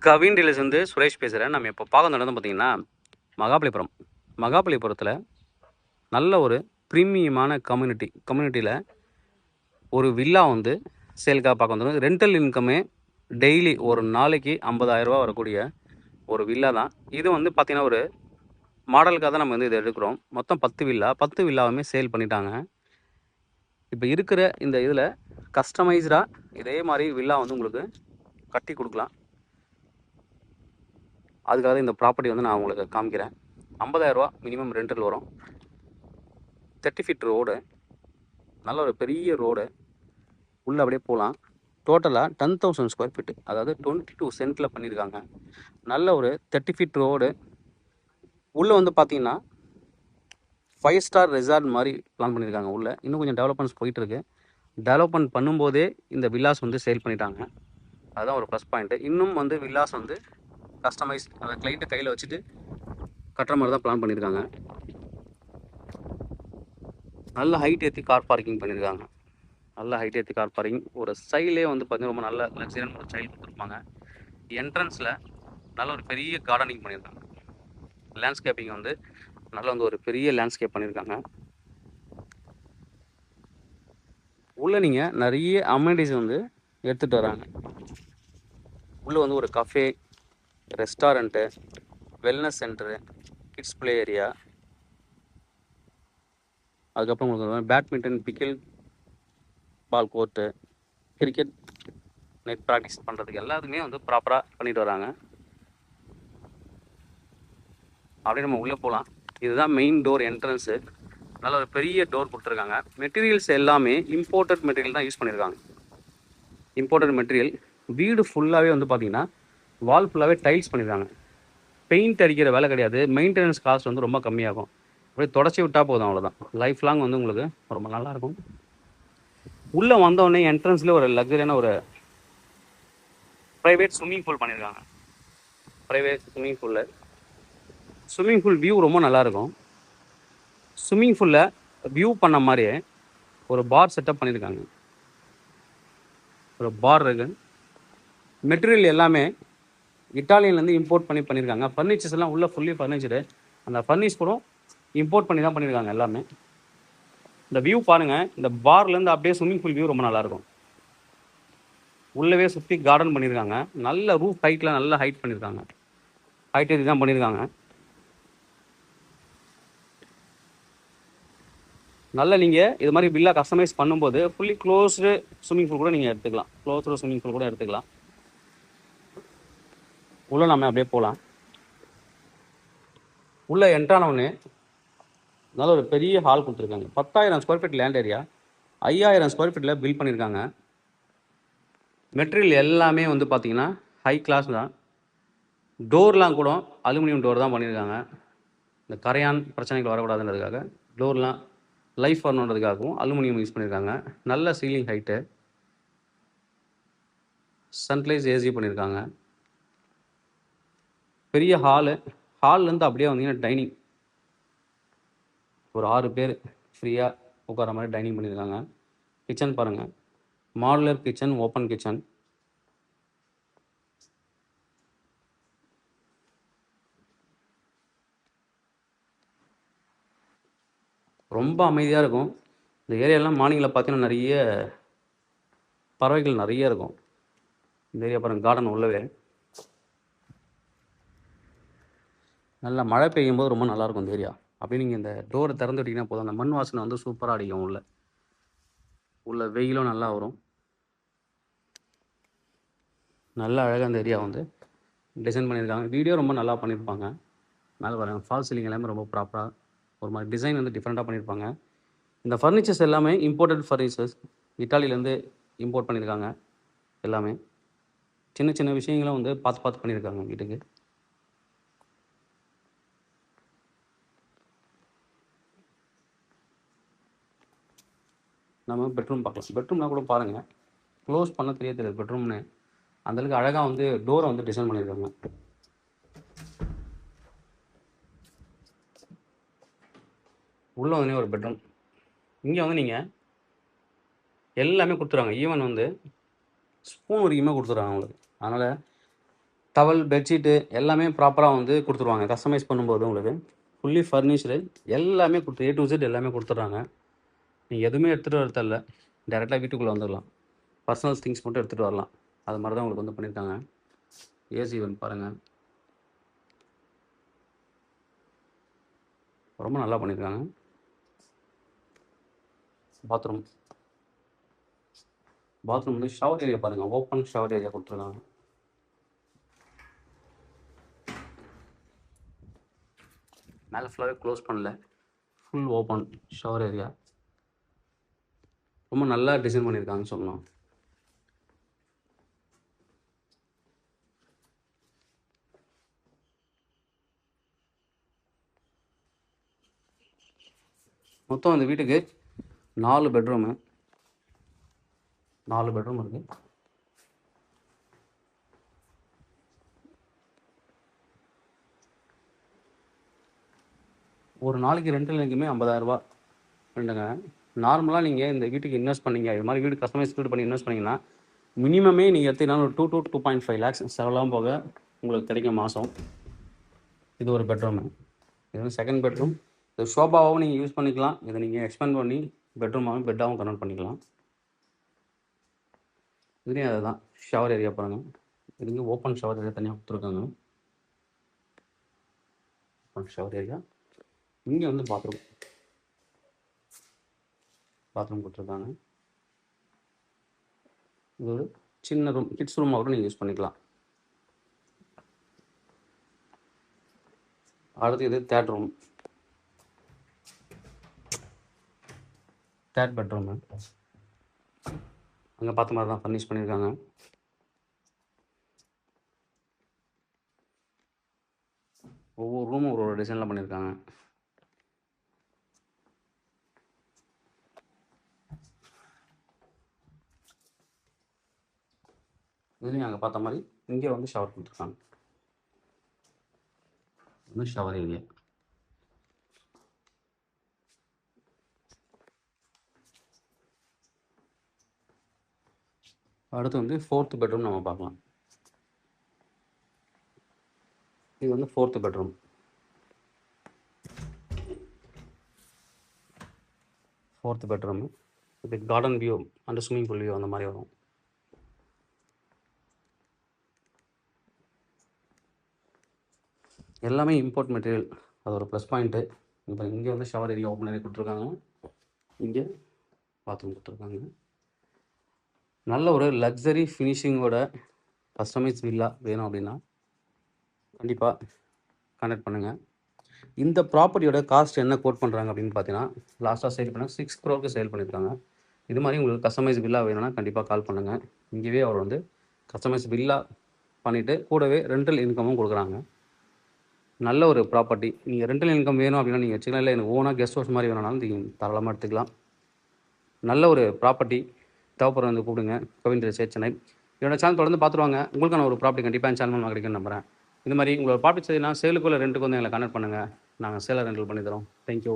கவின் டீலர்ஸ்லேருந்து சுரேஷ் பேசுகிறேன். நம்ம இப்போ பார்க்க நடந்து பார்த்தீங்கன்னா மகாபலிபுரம். மகாபலிபுரத்தில் நல்ல ஒரு ப்ரீமியமான கம்யூனிட்டியில் ஒரு வில்லா வந்து சேலுக்காக பார்க்க வந்துடும். ரெண்டல் இன்கமே டெய்லி ஒரு நாளைக்கு 50,000 வரக்கூடிய ஒரு வில்லா தான் இது. வந்து பார்த்திங்கன்னா ஒரு மாடலுக்காக தான் நம்ம வந்து இதை எடுக்கிறோம். மொத்தம் 10 வில்லாவுமே சேல் பண்ணிட்டாங்க. இப்போ இருக்கிற இந்த இதில் கஸ்டமைஸ்டாக இதே மாதிரி வில்லா வந்து உங்களுக்கு கட்டி கொடுக்கலாம். அதுக்காக இந்த ப்ராப்பர்ட்டி வந்து நான் உங்களுக்கு காமிக்கிறேன். 50,000 மினிமம் ரெண்டல் வரும். 30 ஃபீட் ரோடு, நல்ல ஒரு பெரிய ரோடு, உள்ளே அப்படியே போகலாம். டோட்டலாக 10,000 ஸ்கொயர் ஃபீட்டு, அதாவது 22 சென்ட்டில் பண்ணியிருக்காங்க. நல்ல ஒரு 30 ஃபீட் ரோடு. உள்ளே வந்து பார்த்தீங்கன்னா 5 ஸ்டார் ரெசார்ட் மாதிரி பிளான் பண்ணியிருக்காங்க. உள்ளே இன்னும் கொஞ்சம் டெவலப்மெண்ட்ஸ் போயிட்டுருக்கு. டெவலப்மெண்ட் பண்ணும்போதே இந்த வில்லாஸ் வந்து சேல் பண்ணிட்டாங்க. அதுதான் ஒரு ப்ளஸ் பாயிண்ட்டு. இன்னும் வந்து வில்லாஸ் வந்து கஸ்டமைஸ் அந்த கிளைண்ட்டை கையில் வச்சுட்டு கட்டுற மாதிரி தான் பிளான் பண்ணியிருக்காங்க. நல்ல ஹைட் ஏற்றி கார் பார்க்கிங் பண்ணியிருக்காங்க. நல்ல ஹைட் ஏற்றி கார் பார்க்கிங். ஒரு ஸ்டைலே வந்து பார்த்தீங்கன்னா ரொம்ப நல்ல லக்ஸரியான ஒரு ஸ்டைல் கொடுத்துருப்பாங்க. என்ட்ரன்ஸில் நல்ல ஒரு பெரிய கார்டனிங் பண்ணியிருக்காங்க. லேண்ட்ஸ்கேப்பிங் வந்து நல்ல வந்து ஒரு பெரிய லேண்ட்ஸ்கேப் பண்ணியிருக்காங்க. உள்ளே நீங்கள் நிறைய அமெனிட்டிஸ் வந்து எடுத்துகிட்டு வராங்க. உள்ளே வந்து ஒரு cafe, restaurant, wellness centre, kids play area, அதுக்கப்புறம் உங்களுக்கு பேட்மிண்டன், பிக்கில் பால் கோர்ட்டு, கிரிக்கெட் நெட் ப்ராக்டிஸ் பண்ணுறதுக்கு எல்லாத்துக்குமே வந்து ப்ராப்பராக பண்ணிட்டு வராங்க. அப்படியே நம்ம உள்ளே போகலாம். இதுதான் மெயின் டோர் என்ட்ரன்ஸு. நல்ல ஒரு பெரிய டோர் கொடுத்துருக்காங்க. மெட்டீரியல்ஸ் எல்லாமே இம்போர்ட்டட் மெட்டீரியல் தான் யூஸ் பண்ணியிருக்காங்க. Imported material. வீடு ஃபுல்லாகவே வந்து பார்த்தீங்கன்னா வால் ஃபுல்லாகவே டைல்ஸ் பண்ணியிருக்காங்க. பெயிண்ட் அடிக்கிற வேலை கிடையாது. மெயின்டெனன்ஸ் காஸ்ட் வந்து ரொம்ப கம்மியாகும். அப்படியே தொடச்சி விட்டால் போதும், அவ்வளோதான். லைஃப் லாங் வந்து உங்களுக்கு ரொம்ப நல்லாயிருக்கும். உள்ளே வந்தோடனே என்ட்ரன்ஸில் ஒரு லக்ஸரியான ஒரு ப்ரைவேட் ஸ்விம்மிங் பூல் பண்ணியிருக்காங்க. ப்ரைவேட் ஸ்விம்மிங் பூல் வியூ ரொம்ப நல்லாயிருக்கும். ஸ்விம்மிங் பூலில் வியூ பண்ண மாதிரியே ஒரு பார் செட்டப் பண்ணியிருக்காங்க. ஒரு பார் இருக்கு. மெட்டீரியல் எல்லாமே இட்டாலியன்லேருந்து இம்போர்ட் பண்ணியிருக்காங்க. ஃபர்னிச்சர்ஸ் எல்லாம் உள்ள ஃபுல்லி ஃபர்னிச்சரு. அந்த ஃபர்னிச்சர் கூட இம்போர்ட் பண்ணி தான் பண்ணியிருக்காங்க எல்லாமே. இந்த வியூ பாருங்கள். இந்த பார்லேருந்து அப்படியே ஸ்விம்மிங் பூல் வியூ ரொம்ப நல்லாயிருக்கும். உள்ளவே சுற்றி கார்டன் பண்ணியிருக்காங்க. நல்ல ரூஃப் ஹைட்டில் நல்ல ஹைட் பண்ணியிருக்காங்க. ஹைட் ஏற்றி தான் பண்ணியிருக்காங்க. நல்ல நீங்கள் இது மாதிரி வில்லா கஸ்டமைஸ் பண்ணும்போது ஃபுல்லி க்ளோஸ்டு ஸ்விம்மிங் பூல் கூட நீங்கள் எடுத்துக்கலாம். க்ளோஸ்டு ஸ்விம்மிங் பூல் கூட எடுத்துக்கலாம். உள்ளே நம்ம அப்படியே போகலாம். உள்ளே என்ட்ரானவுடனே நல்ல ஒரு பெரிய ஹால் கொடுத்துருக்காங்க. 10,000 square feet land area, 5,000 square ஃபீட்டில் பில்ட் பண்ணியிருக்காங்க. மெட்டீரியல் எல்லாமே வந்து பார்த்தீங்கன்னா ஹை கிளாஸ் தான். டோர்லாம் கூட அலுமினியம் டோர் தான் பண்ணியிருக்காங்க. இந்த கரையான் பிரச்சனைகள் வரக்கூடாதுன்றதுக்காக டோர்லாம் லைஃப் வரணுன்றதுக்காகவும் அலுமினியம் யூஸ் பண்ணியிருக்காங்க. நல்ல சீலிங் ஹைட்டு, சன்லைஸ் ஏசி பண்ணியிருக்காங்க. பெரிய ஹால்லேருந்து அப்படியே வந்தீங்கன்னா டைனிங், ஒரு 6 பேர் ஃப்ரீயாக உட்கார மாதிரி டைனிங் பண்ணியிருக்காங்க. கிச்சன் பாருங்கள், மாடுலர் கிச்சன், ஓப்பன் கிச்சன். ரொம்ப அமைதியாக இருக்கும். இந்த ஏரியாலாம் மார்னிங்கில் பார்த்தீங்கன்னா நிறைய பறவைகள் நிறைய இருக்கும். இந்த ஏரியா பாருங்கள், கார்டன் உள்ளவே. நல்லா மழை பெய்யும் போது ரொம்ப நல்லாயிருக்கும் இந்த ஏரியா. அப்படியே நீங்கள் இந்த டோரை திறந்து விட்டிங்கன்னா போதும், அந்த மண் வாசனை வந்து சூப்பராக அடிக்கும். உள்ள வெயிலும் நல்லா வரும். நல்லா அழகாக அந்த ஏரியா வந்து டிசைன் பண்ணியிருக்காங்க. வீடியோ ரொம்ப நல்லா பண்ணியிருப்பாங்க. மேலே பாருங்கள், ஃபால் சீலிங் எல்லாமே ரொம்ப ப்ராப்பராக ஒரு மாதிரி டிசைன் வந்து டிஃப்ரெண்ட்டாக பண்ணியிருப்பாங்க. இந்த ஃபர்னிச்சர்ஸ் எல்லாமே இம்போர்ட்டட் ஃபர்னிச்சர்ஸ், இட்டாலியிலேருந்து இம்போர்ட் பண்ணியிருக்காங்க. எல்லாமே சின்ன சின்ன விஷயங்களும் வந்து பார்த்து பண்ணியிருக்காங்க வீட்டுக்கு. நம்ம பெட்ரூம் பார்க்கலாம். பெட்ரூம்லாம் கூட பாருங்கள், க்ளோஸ் பண்ண தெரியாது பெட்ரூம்னு. அந்தளவுக்கு அழகாக வந்து டோரை வந்து டிசைன் பண்ணியிருக்காங்க. உள்ளே வந்து ஒரு பெட்ரூம். இங்கே வந்து நீங்கள் எல்லாமே கொடுத்துருவாங்க. ஈவன் வந்து ஸ்பூன் வரைக்குமே கொடுத்துட்றாங்க உங்களுக்கு. அதனால் டவல், பெட்ஷீட்டு எல்லாமே ப்ராப்பராக வந்து கொடுத்துருவாங்க. கஸ்டமைஸ் பண்ணும்போது உங்களுக்கு ஃபுல்லி ஃபர்னிஷ்டு எல்லாமே கொடுத்து A to Z எல்லாமே கொடுத்துட்றாங்க. நீங்கள் எதுவுமே எடுத்துகிட்டு வர தேவையில்ல. டேரெக்டாக வீட்டுக்குள்ளே வந்துடலாம். பர்சனல் திங்ஸ் மட்டும் எடுத்துகிட்டு வரலாம். அது மாதிரி தான் உங்களுக்கு வந்து பண்ணியிருக்காங்க. ஏசி வந்து பாருங்கள், ரொம்ப நல்லா பண்ணியிருக்காங்க. பாத்ரூம் வந்து ஷவர் ஏரியா பாருங்கள், ஓப்பன் ஷவர் ஏரியா கொடுத்துருக்காங்க. மேலே ஃபுல்லாகவே க்ளோஸ் பண்ணல, ஃபுல் ஓப்பன் ஷவர் ஏரியா. ரொம்ப நல்லா டிசைன் பண்ணியிருக்காங்கன்னு சொல்லலாம். மொத்தம் அந்த வீட்டுக்கு 4 பெட்ரூம் இருக்குது. ஒரு நாளைக்கு ரெண்டல் இன்கமே 50,000 ரெண்டுங்க. நார்மலாக நீங்கள் இந்த வீட்டுக்கு இன்வெஸ்ட் பண்ணீங்க, இது மாதிரி வீடு கஸ்டமைஸ் பண்ணி இன்வெஸ்ட் பண்ணிங்கன்னா மினிமமே நீங்கள் எடுத்தீங்கன்னா ஒரு 2 to 2.5 lakhs செலவெல்லாம் போக உங்களுக்கு கிடைக்கும் மாதம். இது ஒரு பெட்ரூமு. இது வந்து செகண்ட் பெட்ரூம். இது ஷோபாவும் நீங்கள் யூஸ் பண்ணிக்கலாம். இதை நீங்கள் எக்ஸ்பேண்ட் பண்ணி பெட்ரூமாகவும் பெட்டாகவும் கன்வெர்ட் பண்ணிக்கலாம். இதுலேயும் அதை தான் ஷவர் ஏரியா பாருங்கள். இதுங்க ஓப்பன் ஷவர் ஏரியா தனியாக கொடுத்துருக்காங்க. Open shower area. இங்கே வந்து பாத்ரூம் கொடுத்துருக்காங்க. இது ஒரு சின்ன ரூம், கிட்ஸ் ரூமாக கூட நீங்கள் யூஸ் பண்ணிக்கலாம். அடுத்து இது தேர்ட் பெட்ரூமு. அங்கே பார்த்த மாதிரி தான் ஃபர்னிஷ் பண்ணியிருக்காங்க. ஒவ்வொரு ரூமும் ஒரு டிசைனில் பண்ணியிருக்காங்க. இதுலேயும் அங்கே பார்த்த மாதிரி இங்கே வந்து ஷவர் கொடுத்துருக்காங்க. வந்து ஷவர் ஏரியா. அடுத்து வந்து 4th பெட்ரூம் நம்ம பார்க்கலாம். இது வந்து 4th பெட்ரூம். இது garden view and swimming pool view அந்த மாதிரி வரும். எல்லாமே இம்போர்ட் மெட்டீரியல், அது ஒரு ப்ளஸ் பாயிண்ட்டு. இப்போ இங்கே வந்து ஷவர் ஏரியா ஓப்பன் ஏரியா கொடுத்துருக்காங்க. இங்கே பாத்ரூம் கொடுத்துருக்காங்க. நல்ல ஒரு லக்ஸரி ஃபினிஷிங்கோட கஸ்டமைஸ் வில்லா வேணும் அப்படின்னா கண்டிப்பாக கான்டாக்ட் பண்ணுங்கள். இந்த ப்ராப்பர்ட்டியோட காஸ்ட் என்ன கோட் பண்ணுறாங்க அப்படின்னு பார்த்தீங்கன்னா, லாஸ்ட்டாக சேல் பண்ணால் 6 crore சேல் பண்ணியிருக்காங்க. இது மாதிரி உங்களுக்கு கஸ்டமைஸ் வில்லா வேணும்னா கண்டிப்பாக கால் பண்ணுங்கள். இங்கேயே அவர் வந்து கஸ்டமைஸ் வில்லா பண்ணிவிட்டு கூடவே ரெண்டல் இன்கமும் கொடுக்குறாங்க. நல்ல ஒரு ப்ராப்பர்ட்டி. நீங்கள் ரெண்டல் இன்கம் வேணும் அப்படின்னா நீங்கள் வச்சுக்கலாம். இல்லை எனக்கு ஓனாக கெஸ்ட் ஹவுஸ் மாதிரி வேணும்னாலும் நீங்கள் தாராளமாக எடுத்துக்கலாம். நல்ல ஒரு ப்ராப்பர்ட்டி தேவைப்படுற வந்து கூப்பிடுங்க. Kavin real estate Chennai. என்னோட சேனல் தொடர்ந்து பார்த்துருவாங்க. உங்களுக்கான ஒரு ப்ராப்பர்ட்டி கண்டிப்பாக என் சேனல் மூலமாக கிடைக்குன்னு நம்புகிறேன். இது மாதிரி உங்களோட ப்ராப்பர்ட்டி செய்யலாம், சேலுக்குள்ள ரெண்டுக்கு வந்து எங்களை கனெக்ட் பண்ணுங்கள். நாங்கள் சேலை ரெண்டல் பண்ணி தரோம். தேங்க்யூ.